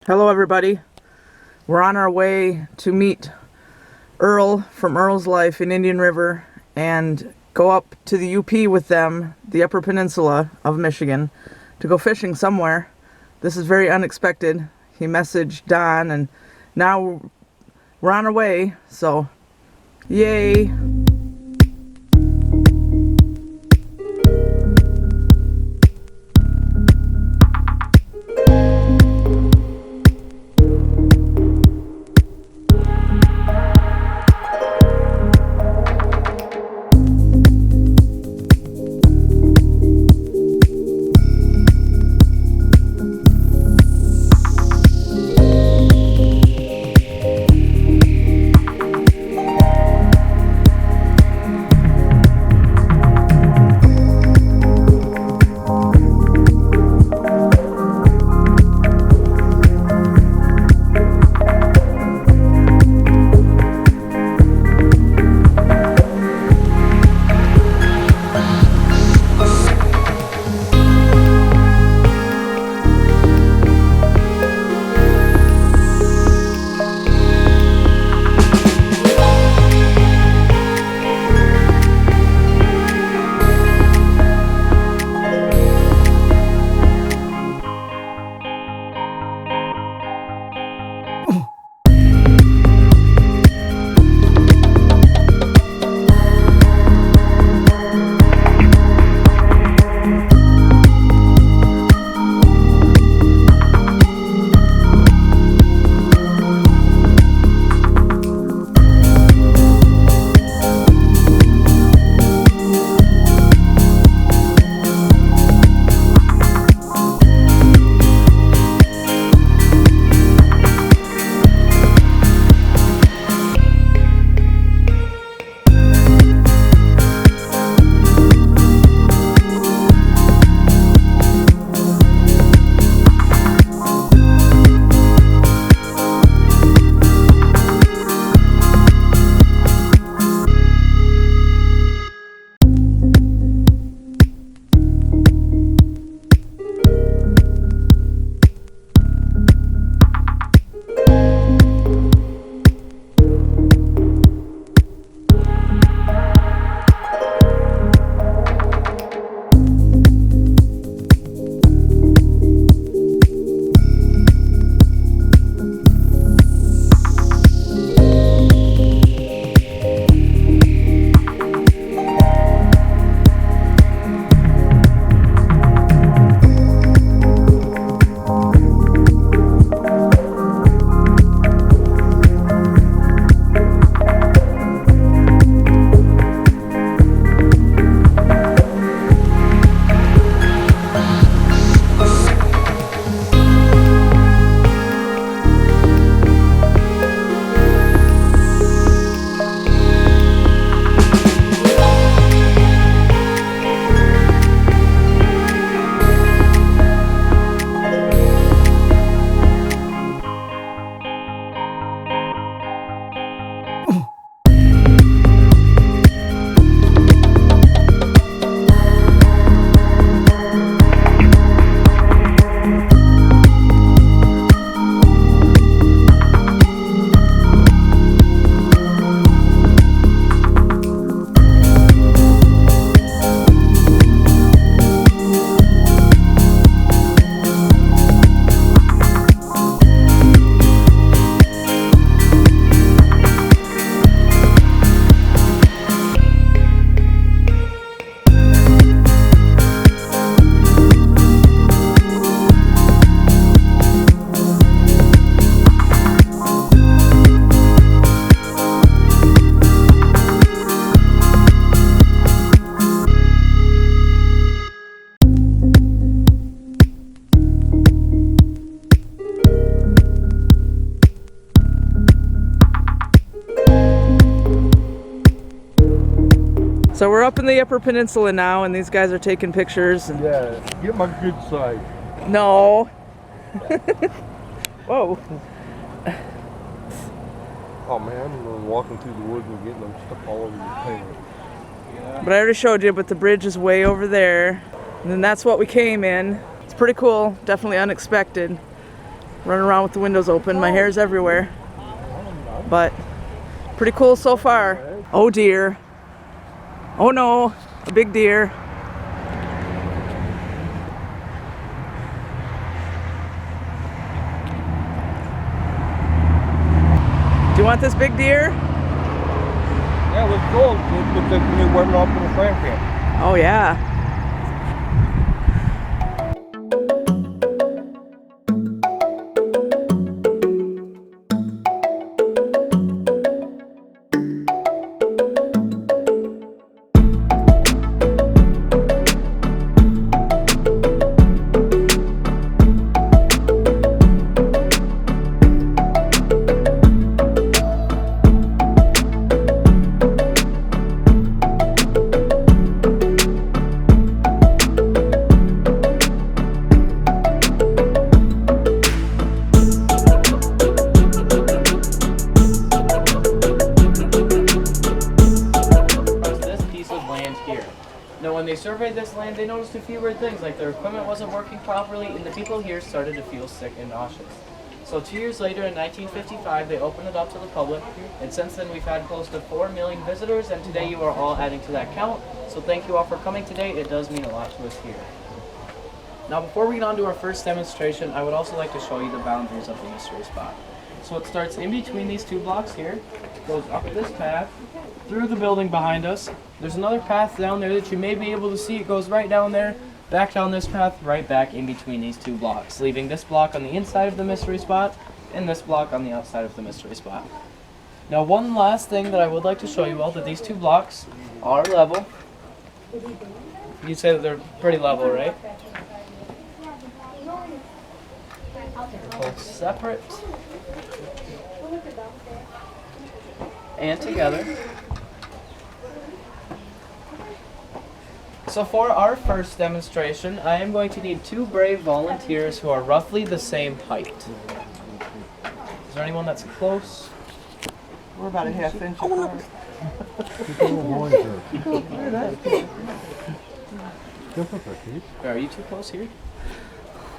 Hello everybody. We're on our way to meet Earl from Earl's Life in Indian River and go up to the UP with them, the Upper Peninsula of Michigan, to go fishing somewhere. This is very unexpected. He messaged Don and now we're on our way, so yay! So we're up in the Upper Peninsula now, and these guys are taking pictures. And yeah, get my good side. No. Whoa. Oh man, I'm walking through the woods and getting them stuck all over your paint. Yeah. But I already showed you, but the bridge is way over there. And then that's what we came in. It's pretty cool, definitely unexpected. running around with the windows open. My hair's everywhere. But pretty cool so far. Oh dear. Oh no, a big deer. Do you want this big deer? Yeah, let's go. Looks like when you're warming up in the frying pan. Oh yeah. Surveyed this land, they noticed a few weird things, like their equipment wasn't working properly and the people here started to feel sick and nauseous. So 2 years later, in 1955, they opened it up to the public, and since then we've had close to 4 million visitors, and today you are all adding to that count. So thank you all for coming today. It does mean a lot to us here. Now before we get on to our first demonstration, I would also like to show you the boundaries of the mystery spot. So it starts in between these 2 blocks here, goes up this path, through the building behind us. There's another path down there that you may be able to see. It goes right down there, back down this path, right back in between these 2 blocks, leaving this block on the inside of the mystery spot and this block on the outside of the mystery spot. Now one last thing that I would like to show you all, that these 2 blocks are level. You'd say that they're pretty level, right? They're both separate and together. So for our first demonstration, I am going to need 2 brave volunteers who are roughly the same height. Is there anyone that's close? We're about a half inch apart. Are you too close here?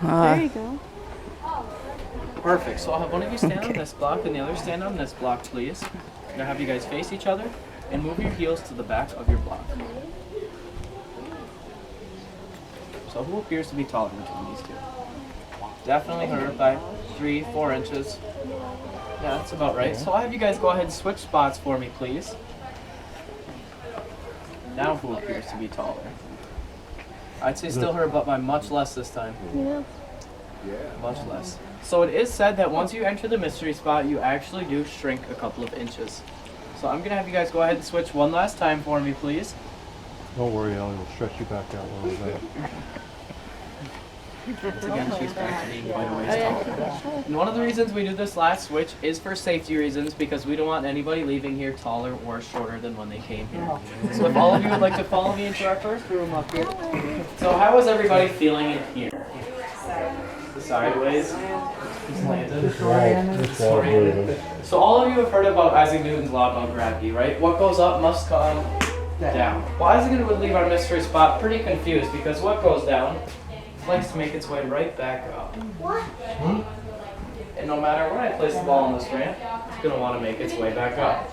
There you go. Perfect. So I'll have one of you stand on this block and the other stand on this block, please. I'm going to have you guys face each other and move your heels to the back of your block. So who appears to be taller between these 2? Definitely her by 3-4 inches. Yeah, that's about right. So I'll have you guys go ahead and switch spots for me, please. Now who appears to be taller? I'd say still her, but by much less this time. Yeah. Much less. So it is said that once you enter the mystery spot, you actually do shrink a couple of inches. So I'm going to have you guys go ahead and switch one last time for me, please. Don't worry, Ellie. We'll stretch you back out a little bit. Once again, she's back to being quite a ways taller. And one of the reasons we do this last switch is for safety reasons, because we don't want anybody leaving here taller or shorter than when they came here. So if all of you would like to follow me into our first room up here. So how is everybody feeling in here? The sideways? Slanted? Disoriented. So all of you have heard about Isaac Newton's law about gravity, right? What goes up must come down. Well, Isaac would leave our mystery spot pretty confused, because what goes down likes to make its way right back up. And no matter where I place the ball on this ramp, it's going to want to make its way back up.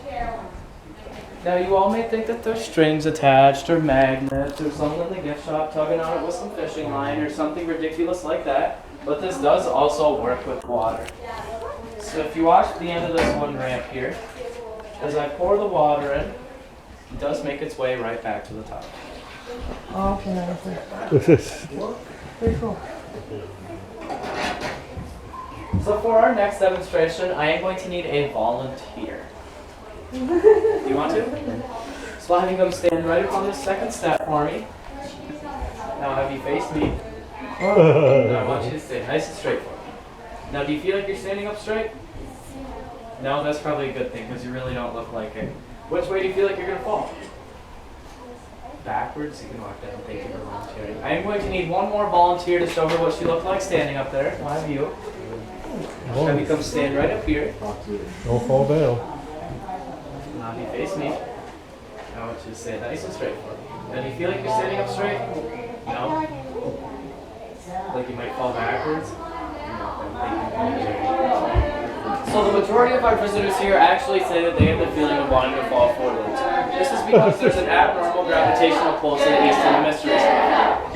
Now you all may think that there's strings attached or magnets or someone in the gift shop tugging on it with some fishing line or something ridiculous like that, but this does also work with water. So if you watch the end of this one ramp here, as I pour the water in, it does make its way right back to the top. Pretty cool. So for our next demonstration, I am going to need a volunteer. Do you want to? So I'll have you come stand right up on this second step for me. Now I'll have you face me. Now I want you to stay nice and straight for me. Now do you feel like you're standing up straight? No, that's probably a good thing because you really don't look like it. Which way do you feel like you're going to fall? Backwards, you can walk down. Thank you for volunteering. I am going to need one more volunteer to show her what she looked like standing up there. One of you. Have you come stand right up here. Don't fall down. Now you face me. I want you to stand nice and straight for me. Now do you feel like you're standing up straight? No? Like you might fall backwards? No. Thank you. So the majority of our visitors here actually say that they have the feeling of wanting to fall forwards. This is because there's an abnormal gravitational pull to the east of the mystery spot.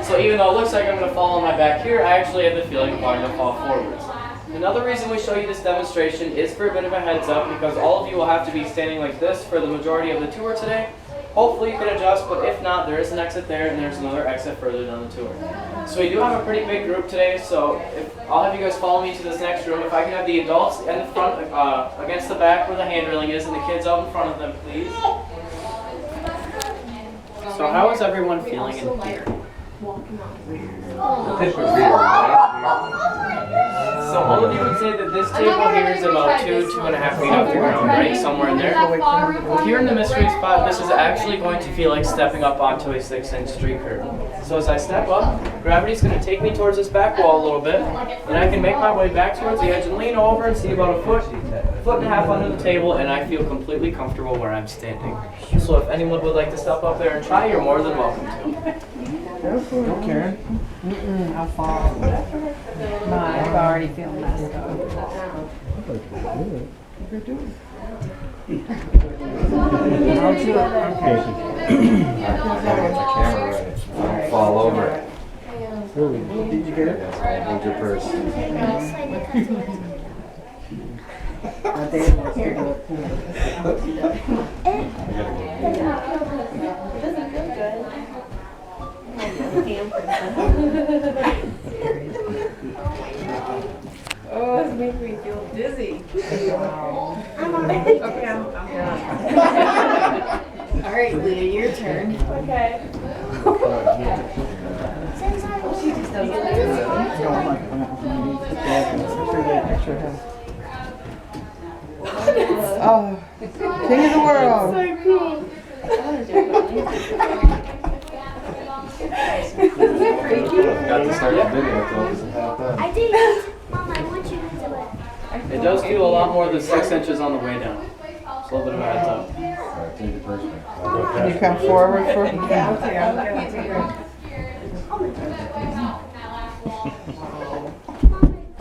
So even though it looks like I'm going to fall on my back here, I actually have the feeling of wanting to fall forwards. Another reason we show you this demonstration is for a bit of a heads up, because all of you will have to be standing like this for the majority of the tour today. Hopefully you can adjust, but if not, there is an exit there and there's another exit further down the tour. So we do have a pretty big group today, so I'll have you guys follow me to this next room. If I can have the adults in the front, against the back where the hand railing is, and the kids out in front of them, please. So how is everyone feeling in here? So all of you would say that this table here is about 2.5 feet off the ground, right? Somewhere in there. Well, here in the mystery spot, this is actually going to feel like stepping up onto a 6-inch street curtain. So as I step up, gravity's going to take me towards this back wall a little bit, and I can make my way back towards the edge and lean over and see about a foot and a half under the table, and I feel completely comfortable where I'm standing. So if anyone would like to step up there and try, you're more than welcome to. Go, Karen. I'll fall. I already feel messed up. I'll do it. Don't fall over it. Did you get it? Hold your purse. Oh, it's making me feel dizzy. Okay, I'm done. All right, Leah, your turn. Okay. She just doesn't Oh, king of the world. so cool. Got to start the video until it doesn't have that. I did. Mom, I want you to do it. It does do a lot more than 6 inches on the way down. Just a little bit of a heads up. Alright, take your purse back. Can you come forward for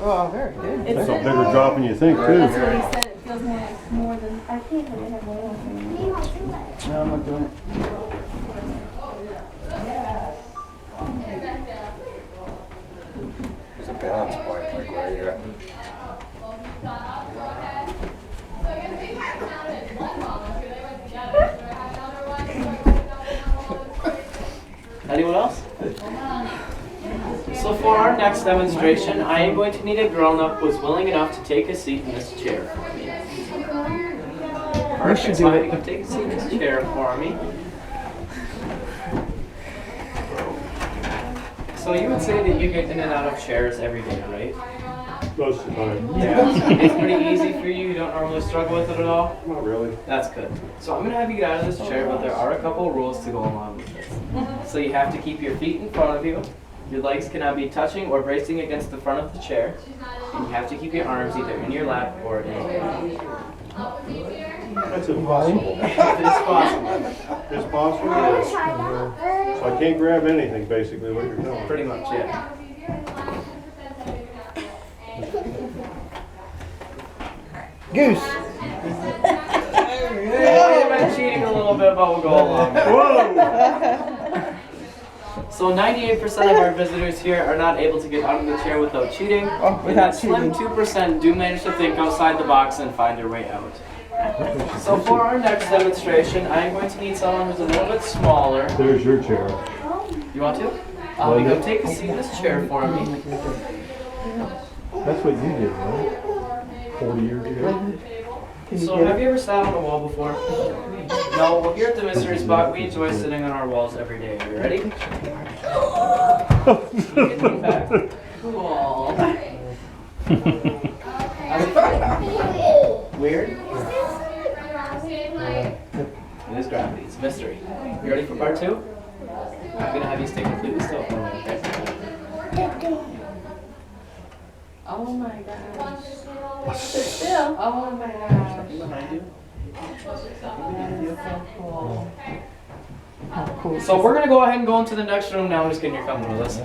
Oh, very good. That's a bigger drop than you think, too. That's what he said. It feels more than. I can't really have one of them. Me, I'll do it. No, I'm not doing it. There's a balance point like where you're at. Anyone else? So for our next demonstration, I am going to need a grown-up who's willing enough to take a seat in this chair for me. Perfect. So you can take a seat in this chair for me. So you would say that you get in and out of chairs every day, right? Most of the time. Yeah. It's pretty easy for you. You don't normally struggle with it at all? Not really. That's good. So I'm going to have you get out of this chair, but there are a couple of rules to go along with this. So you have to keep your feet in front of you. Your legs cannot be touching or bracing against the front of the chair. And you have to keep your arms either in your lap or in your lap. That's impossible. It is possible. It's possible, yes. So I can't grab anything, basically, what you're telling me. Pretty much, yeah. Goose. We've been cheating a little bit, but we'll go along. Whoa! So 98% of our visitors here are not able to get out of the chair without cheating. Oh, And without that slim cheating. 2% do manage to think outside the box and find their way out. So for our next demonstration, I am going to need someone who's a little bit smaller. There's your chair. You want to? You go take a seat in this chair for me. That's what you did, right? 40 years ago? So have you ever sat on a wall before? No, well here at the Mystery Spot, we enjoy sitting on our walls every day. Are you ready? You can lean back. Cool. How's it feel? Weird? It is gravity. It's a mystery. You ready for part 2? I'm going to have you stay completely still for a minute, okay? Oh my gosh. Still. Oh my gosh. Behind you. That is so cool. So we're gonna go ahead and go into the next room now. I'm just kidding, you're coming with us.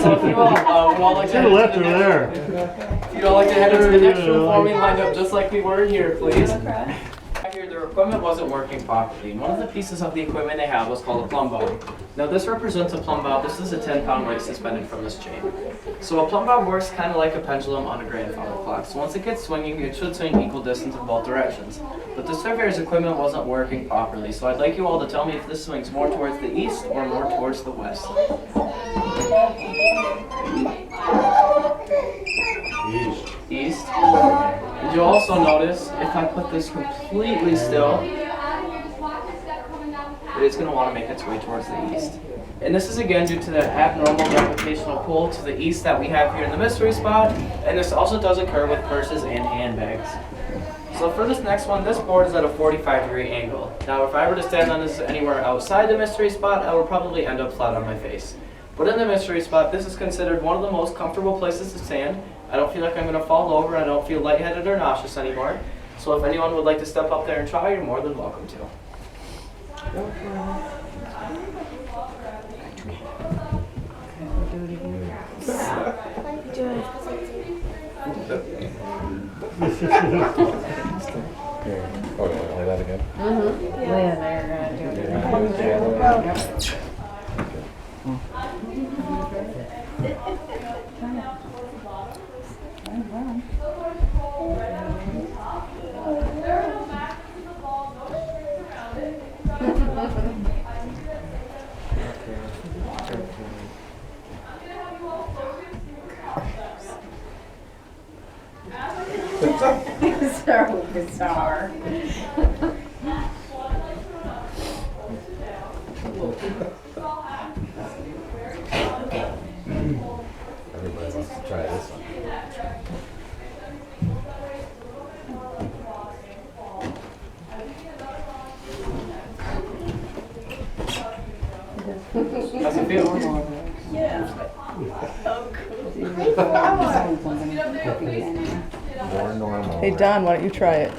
So if you all would all like to head left into her the there. if you'd all like to head into the next room for me, lined up just like we were here, please. Here, their equipment wasn't working properly. One of the pieces of the equipment they had was called a plumb bob. Now this represents a plumb bob. This is a 10-pound weight suspended from this chain. So a plumb bob works kind of like a pendulum on a grandfather clock. So once it gets swinging, it should swing equal distance in both directions. But the surveyor's equipment wasn't working properly. So I'd like you all to tell me if this swings more towards the east or more towards the west. East. Did you also notice if I put this completely still, it's going to want to make its way towards the east. And this is again due to the abnormal gravitational pull to the east that we have here in the mystery spot, and this also does occur with purses and handbags. So for this next one, this board is at a 45-degree angle. Now if I were to stand on this anywhere outside the mystery spot, I would probably end up flat on my face. But in the mystery spot, this is considered one of the most comfortable places to stand. I don't feel like I'm going to fall over, I don't feel lightheaded or nauseous anymore. So if anyone would like to step up there and try, you're more than welcome to. Oh, yeah, like that again? So bizarre. Everybody wants to try this one. How's it feel? More normal. Hey Don, why don't you try it?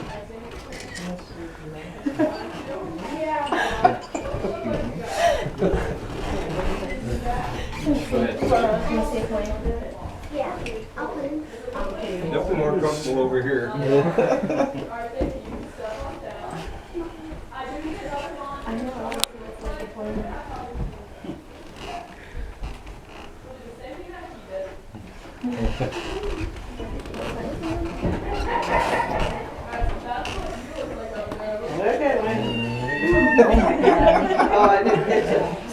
Definitely more comfortable over here.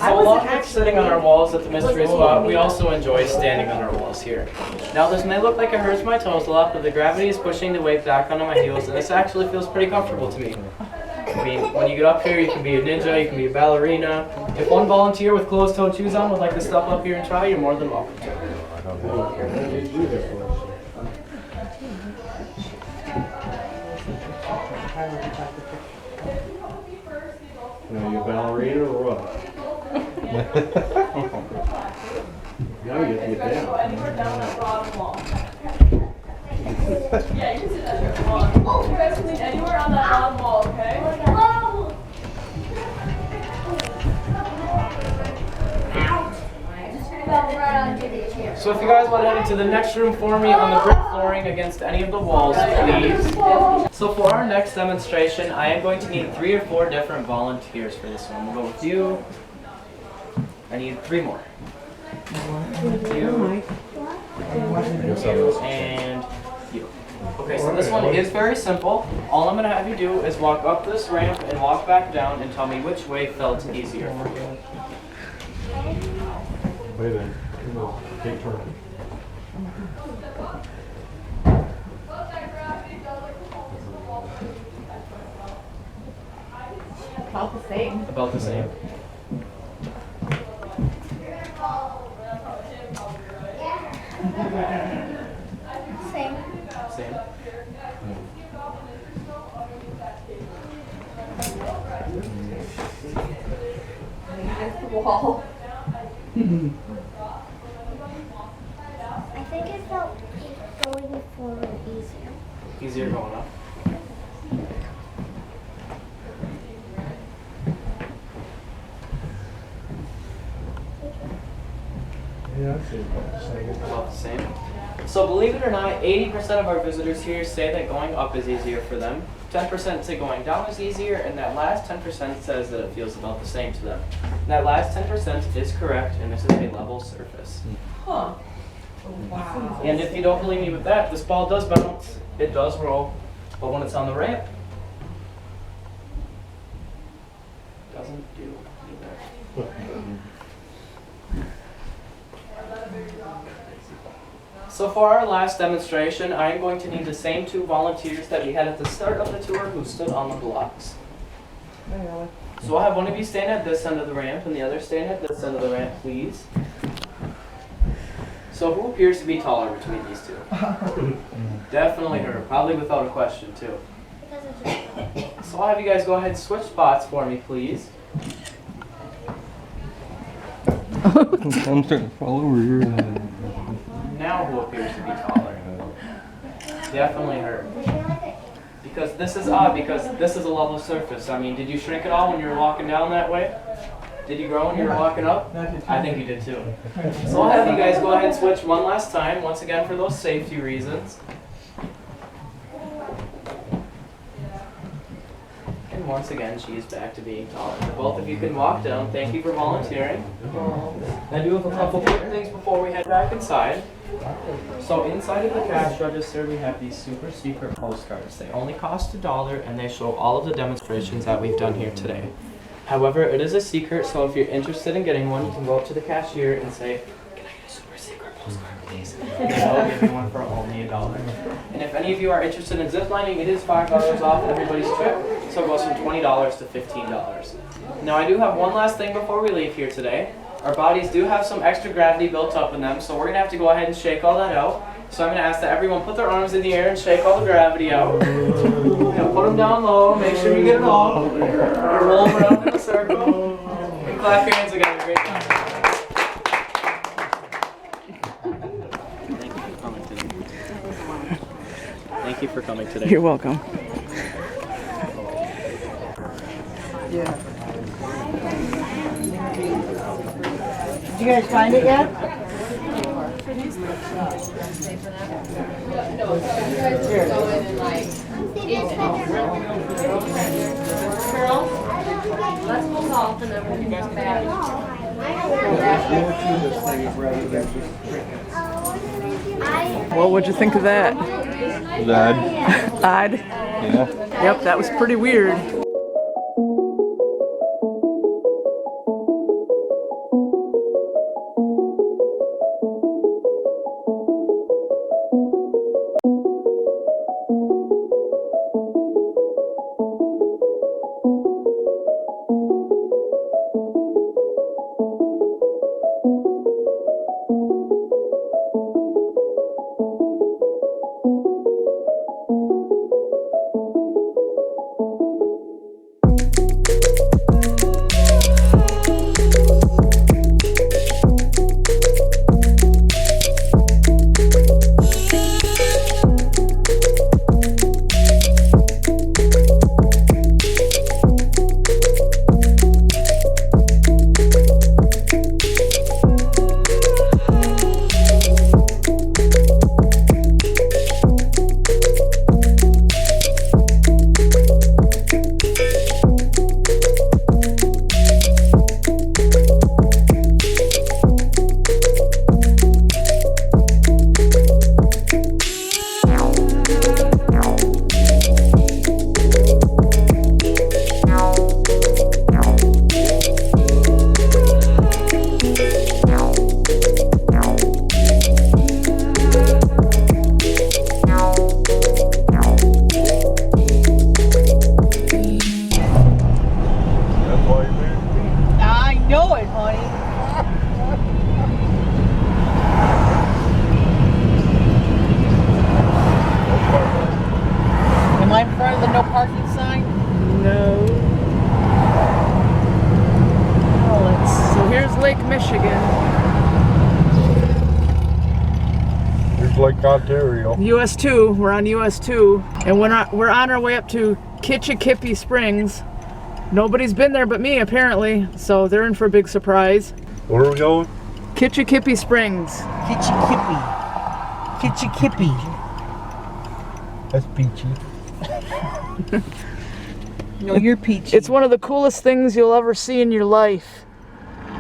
So along with sitting on our walls at the mystery spot, we also enjoy standing on our walls here. Now this may look like it hurts my toes a lot, but the gravity is pushing the weight back onto my heels, and this actually feels pretty comfortable to me. I mean, when you get up here, you can be a ninja, you can be a ballerina. If one volunteer with closed-toed shoes on would like to step up here and try, you're more than welcome to. Now you a ballerina or what? Now you have to get down. Yeah, you can sit at the wall. You guys can lean anywhere on that bottom wall, okay? So if you guys want to head into the next room for me on the brick flooring against any of the walls, please. So for our next demonstration, I am going to need 3 or 4 different volunteers for this one. We'll go with you. I need 3 more. You. And you. Okay, so this one is very simple. All I'm going to have you do is walk up this ramp and walk back down and tell me which way felt easier for you. Wait a minute. Take turn. About the same. About the same. Same. Same. Against the wall. I think it felt going forward easier. Easier going up. Yeah, I'd say about the same. About the same. So believe it or not, 80% of our visitors here say that going up is easier for them. 10% say going down is easier, and that last 10% says that it feels about the same to them. And that last 10% is correct, and this is a level surface. Huh. Wow. And if you don't believe me with that, this ball does bounce, it does roll, but when it's on the ramp, it doesn't do either. So for our last demonstration, I am going to need the same 2 volunteers that we had at the start of the tour who stood on the blocks. So I'll have one of you stand at this end of the ramp and the other stand at this end of the ramp, please. So who appears to be taller between these two? Definitely her, probably without a question too. So I'll have you guys go ahead and switch spots for me, please. I'm starting to fall over here. Now who appears to be taller? Definitely her. Because this is odd, because this is a level surface. I mean, did you shrink at all when you were walking down that way? Did you grow when you were walking up? I think you did too. So I'll have you guys go ahead and switch one last time, once again for those safety reasons. And once again, she is back to being taller. So both of you can walk down. Thank you for volunteering. I do have a couple quick things before we head back inside. So inside of the cash register, we have these super secret postcards. They only cost $1, and they show all of the demonstrations that we've done here today. However, it is a secret, so if you're interested in getting one, you can go up to the cashier and say, "Can I get a super secret postcard, please?" And they'll give you one for only $1. And if any of you are interested in ziplining, it is $5 off everybody's trip, so it goes from $20 to $15. Now, I do have one last thing before we leave here today. Our bodies do have some extra gravity built up in them, so we're going to have to go ahead and shake all that out. So I'm going to ask that everyone put their arms in the air and shake all the gravity out. Now put them down low, make sure you get it all. Roll around in a circle. And clap your hands together. Great job. Thank you for coming today. Thank you for coming today. You're welcome. Yeah. Did you guys find it yet? Girls, let's move off and then we'll come back. Well, what'd you think of that? Dad. Odd? Yeah. Yep, that was pretty weird. Lake Ontario. US 2, we're on US 2, and we're on our way up to Kitch-iti-kipi Springs. Nobody's been there but me, apparently, so they're in for a big surprise. Where are we going? Kitch-iti-kipi Springs. Kitch-iti-kipi. Kitch-iti-kipi. That's peachy. No, you're peachy. It's one of the coolest things you'll ever see in your life. You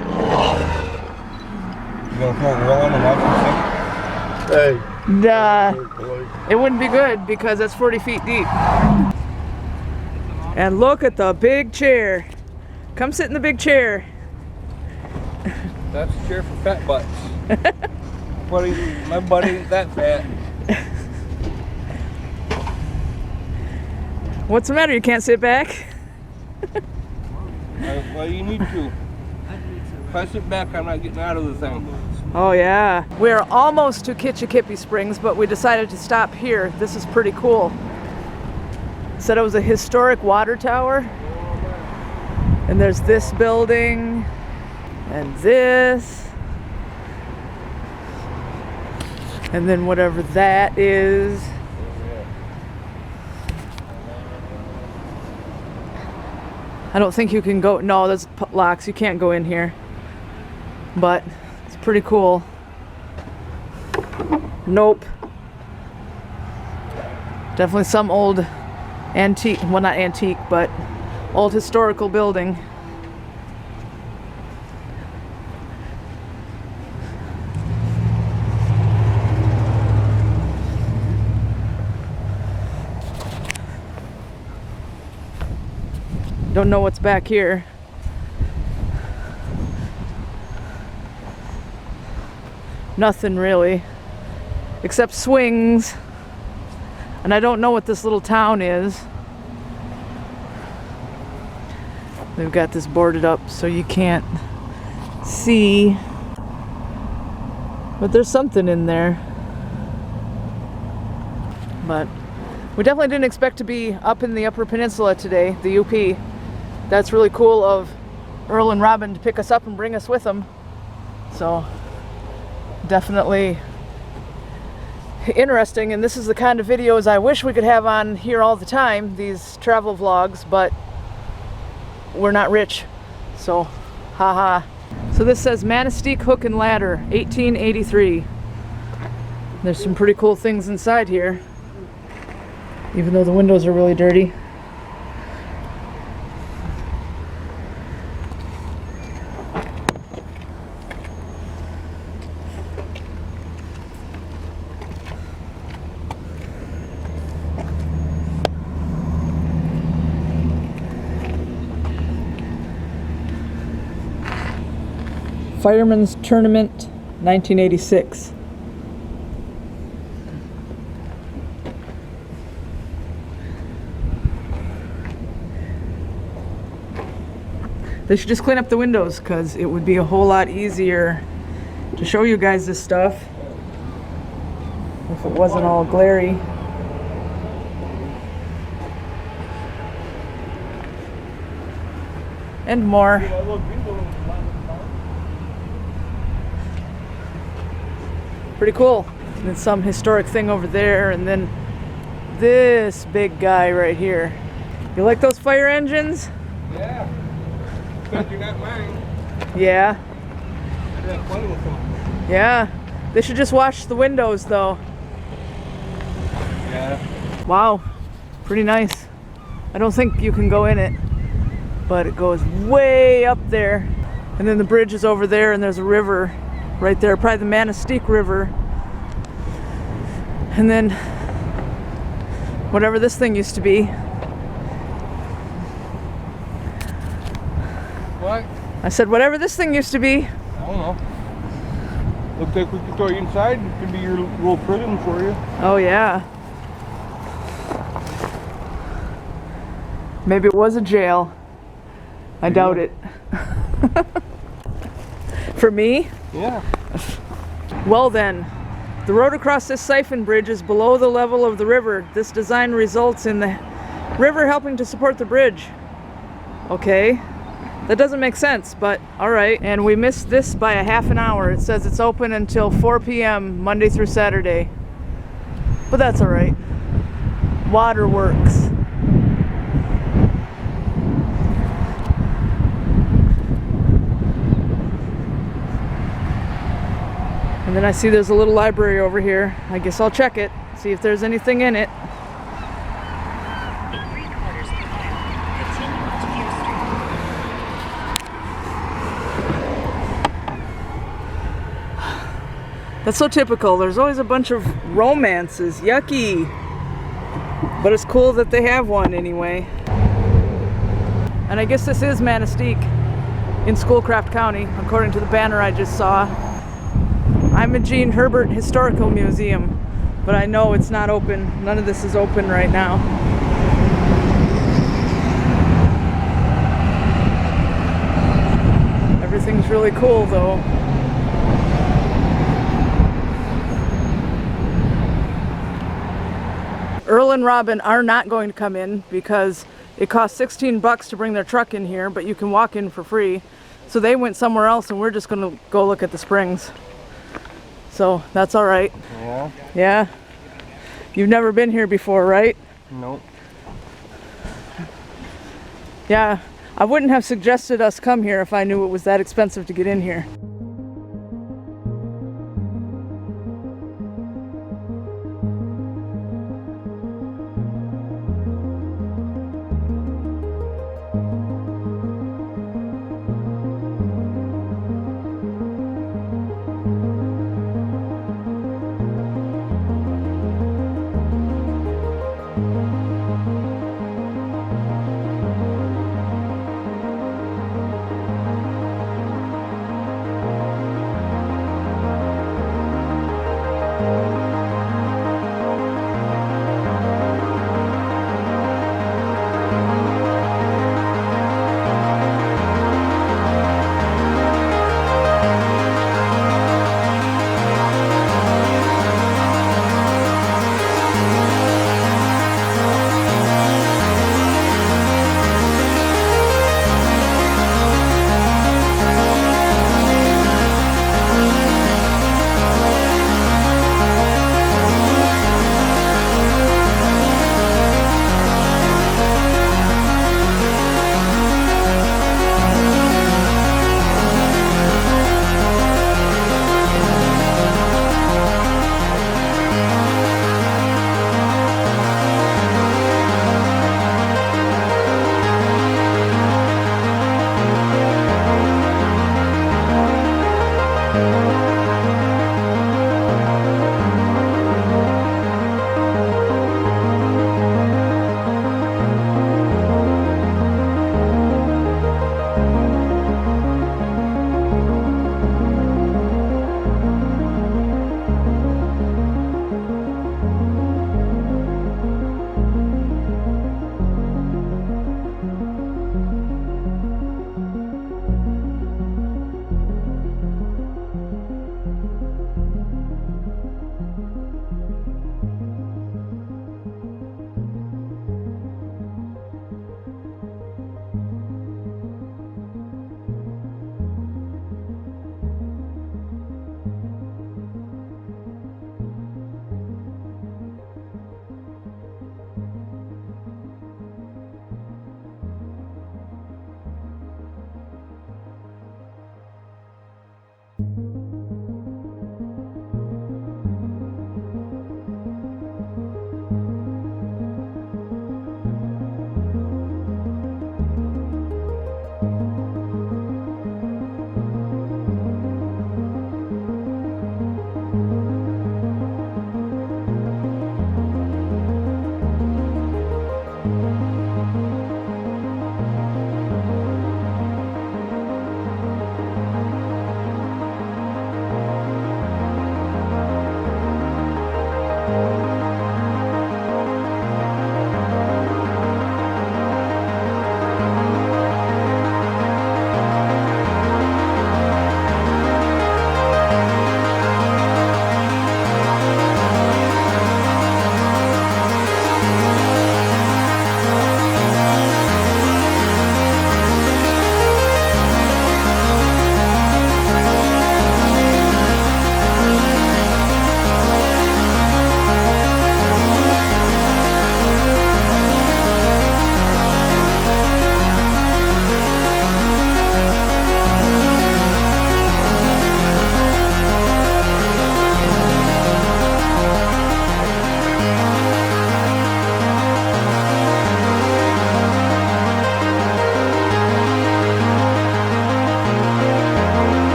gonna throw a roll on and watch us sing? Hey. Nah, it wouldn't be good because it's 40 feet deep. And look at the big chair. Come sit in the big chair. That's a chair for fat butts. My buddy ain't that fat. What's the matter? You can't sit back? Well, you need to. If I sit back, I'm not getting out of the thing. Oh yeah. We're almost to Kitch-iti-kipi Springs, but we decided to stop here. This is pretty cool. Said it was a historic water tower. And there's this building and this. And then whatever that is. I don't think you can go, no, there's locks, you can't go in here. But it's pretty cool. Nope. Definitely some old antique, well not antique, but old historical building. Don't know what's back here. Nothing really, except swings. And I don't know what this little town is. They've got this boarded up so you can't see. But there's something in there. But we definitely didn't expect to be up in the Upper Peninsula today, the UP. That's really cool of Earl and Robin to pick us up and bring us with them. So definitely interesting, and this is the kind of videos I wish we could have on here all the time, these travel vlogs, but we're not rich, so haha. So this says Mackinac Hook and Ladder, 1883. There's some pretty cool things inside here, even though the windows are really dirty. Fireman's Tournament, 1986. They should just clean up the windows because it would be a whole lot easier to show you guys this stuff if it wasn't all glary. And more. Pretty cool. And then some historic thing over there, and then this big guy right here. You like those fire engines? Yeah. But you're not mine. Yeah. I got plenty of them. Yeah. They should just wash the windows though. Yeah. Wow. Pretty nice. I don't think you can go in it, but it goes way up there. And then the bridge is over there, and there's a river right there, probably the Mackinac River. And then whatever this thing used to be. What? I said whatever this thing used to be. I don't know. Looks like we could throw you inside. It could be your little prison for you. Oh yeah. Maybe it was a jail. I doubt it. For me? Yeah. Well then, the road across this siphon bridge is below the level of the river. This design results in the river helping to support the bridge. Okay, that doesn't make sense, but all right. And we missed this by a half an hour. It says it's open until 4 p.m. Monday through Saturday. But that's all right. Waterworks. And then I see there's a little library over here. I guess I'll check it, see if there's anything in it. That's so typical. There's always a bunch of romances. Yucky. But it's cool that they have one anyway. And I guess this is Manistique in Schoolcraft County, according to the banner I just saw. I'm at Gene Herbert Historical Museum, but I know it's not open. None of this is open right now. Everything's really cool though. Earl and Robin are not going to come in because it costs $16 to bring their truck in here, but you can walk in for free. So they went somewhere else and we're just going to go look at the springs. So that's all right. Yeah? Yeah. You've never been here before, right? Nope. Yeah. I wouldn't have suggested us come here if I knew it was that expensive to get in here.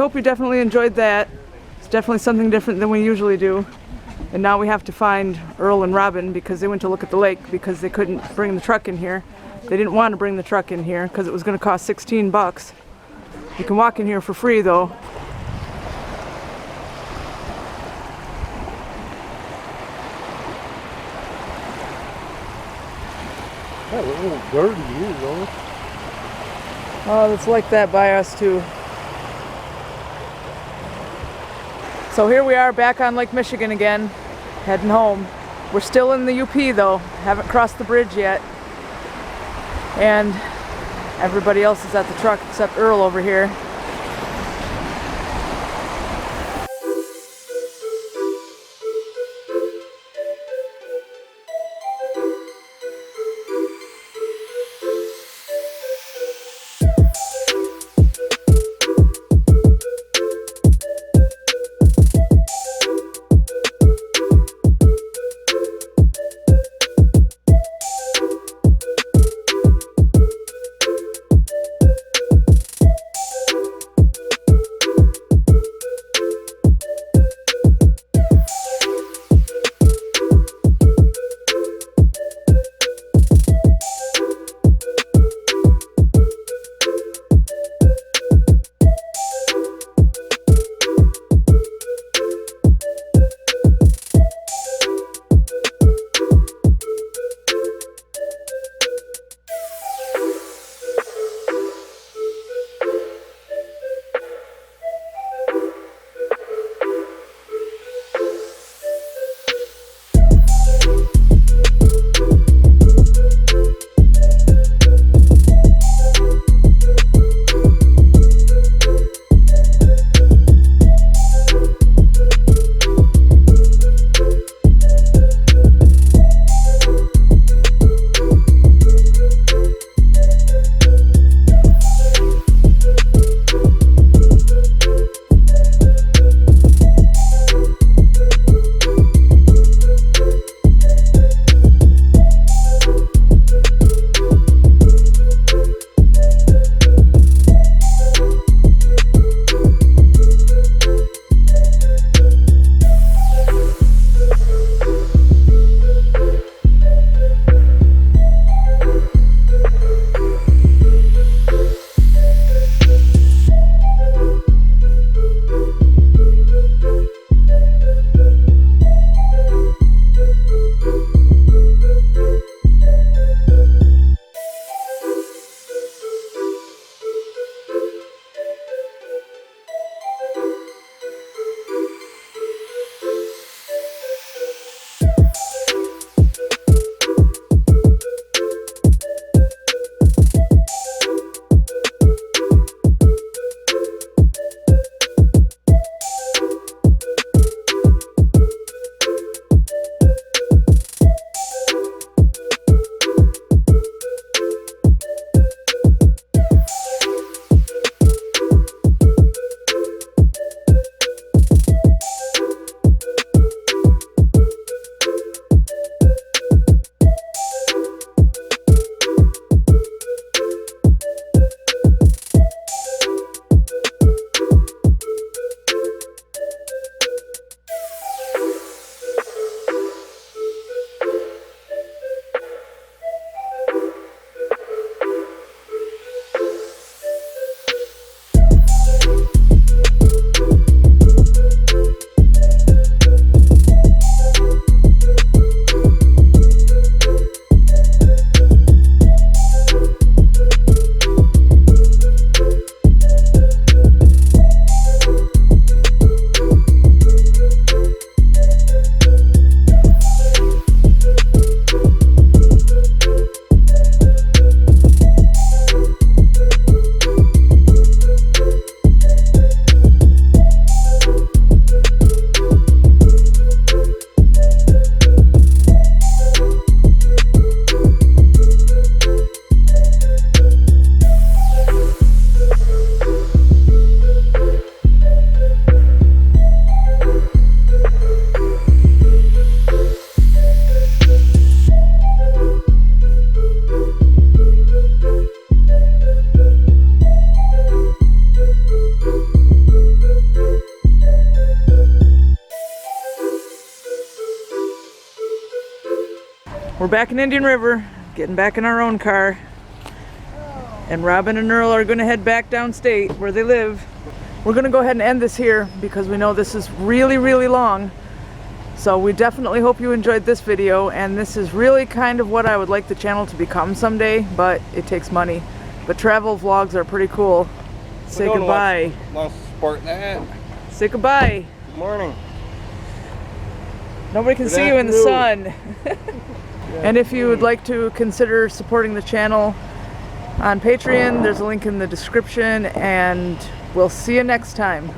hope you definitely enjoyed that. It's definitely something different than we usually do. And now we have to find Earl and Robin because they went to look at the lake because they couldn't bring the truck in here. They didn't want to bring the truck in here because it was going to cost 16 bucks. You can walk in here for free though. That was a little dirty here, though. Oh, it's like that by us too. So here we are back on Lake Michigan again, heading home. We're still in the UP though, haven't crossed the bridge yet. And everybody else is at the truck except Earl over here. We're back in Indian River, getting back in our own car. And Robin and Earl are going to head back downstate where they live. We're going to go ahead and end this here because we know this is really, really long. So we definitely hope you enjoyed this video, and this is really kind of what I would like the channel to become someday, but it takes money. But travel vlogs are pretty cool. Say goodbye. Let's support that. Say goodbye. Good morning. Nobody can see you in the sun. And if you would like to consider supporting the channel on Patreon, there's a link in the description, and we'll see you next time.